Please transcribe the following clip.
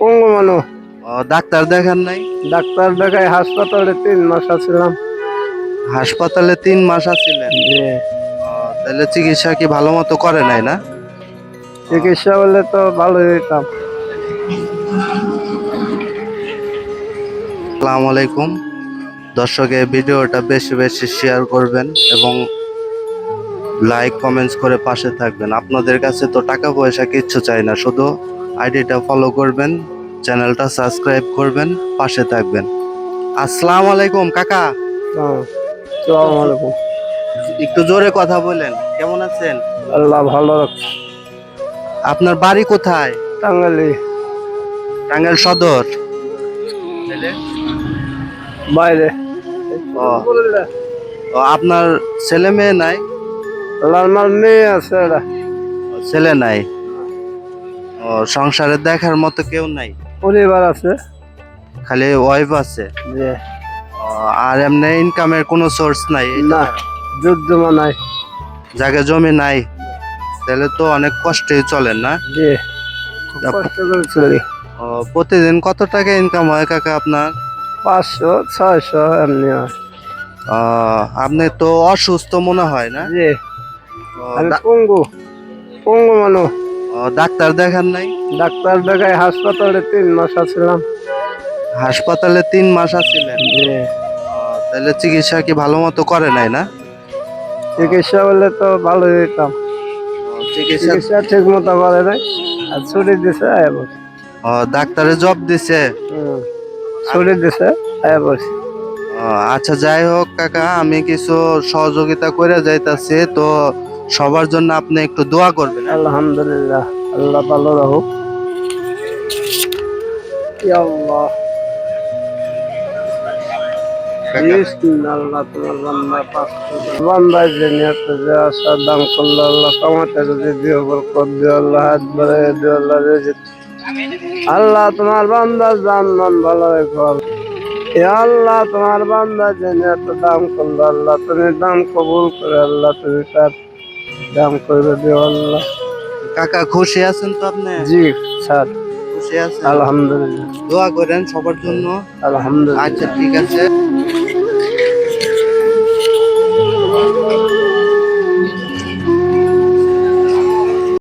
পঙ্গু মানুষ। ডাক্তার দেখান নাই? ডাক্তার দেখাই হাসপাতালে 3 মাস আছিলাম। হাসপাতালে 3 মাস আছিলেন? জি। তাহলে চিকিৎসা কি ভালো মতো করে নাই না? চিকিৎসা হলে তো ভালো হইতাম। আসসালামু আলাইকুম দর্শক, এই ভিডিওটা বেশি বেশি শেয়ার করবেন এবং লাইক কমেন্টস করে পাশে থাকবেন। আপনাদের কাছে তো টাকা পয়সা কিচ্ছু চাই না, শুধু আইডিটা ফলো করবেন, চ্যানেলটা সাবস্ক্রাইব করবেন, পাশে থাকবেন। আসসালামু আলাইকুম কাকা। আসসালামু আলাইকুম। একটু জোরে কথা বলেন। কেমন আছেন? আল্লাহ ভালো রাখছে। আপনার বাড়ি কোথায়? টাঙ্গাইলে। টাঙ্গাইল সদর? বাইরে। ও, আপনার ছেলে মেয়ে নাই? আমার মেয়ে আছে ওরা। ছেলে নাই? সংসারে দেখার মতো কেউ নাই? পরিবার আছে। খালি ওয়াইফ আছে? যে আর এমনি ইনকামের কোনো সোর্স নাই? না, যুদ্ধ নাই। জায়গা জমি নাই? তাহলে তো অনেক কষ্টে চলেন না? জি, খুব কষ্ট করে চলি। প্রতিদিন কত টাকা ইনকাম হয় কাকা আপনার? 500-600 এমনি হয়। আপনি তো অসুস্থ মনে হয় না? জি, আমি পঙ্গু মানুষ। ডাক্তার দেখান নাই? ডাক্তার দেখাই হাসপাতালে 3 মাস আছিলাম। হাসপাতালে 3 মাস আছিলেন? জি। তাহলে চিকিৎসা কি ভালো মতো করে নাই না? চিকিৎসা হলে তো ভালো হইতাম। চিকিৎসা ঠিক মতো করে নাই, আর ছুটি দিছে আয়া বসে। ডাক্তারে জব দিছে? ছুটি দিছে আয়া বসে। আচ্ছা, যাই হোক কাকা, আমি কিছু সহযোগিতা করে যাইতাছি, তো সবার জন্য আপনি একটু দোয়া করবেন। আলহামদুলিল্লাহ, আল্লাহ ভালো রাখুক। ইয়া আল্লাহ, আল্লাহ তোমার বান্দায় যে নিয়তে যে আশা দান করলো, আল্লাহ কামাতে যদি দিও, বরকত দিও আল্লাহ, হাত বাড়াই দিও আল্লাহ, রিজিক আল্লাহ তোমার বান্দার জান মান ভালো রেখো। ইয়া আল্লাহ, তোমার বান্দা যে নিয়তে দান করলো, আল্লাহ তুমি দাম কবুল করে, আল্লাহ তুমি তার দাম করে দিও আল্লাহ। কাকা খুশি আছেন তো আপনি? জি স্যার, খুশি আছেন? আলহামদুলিল্লাহ। দোয়া করেন সবার জন্য। আলহামদুলিল্লাহ। আচ্ছা ঠিক আছে।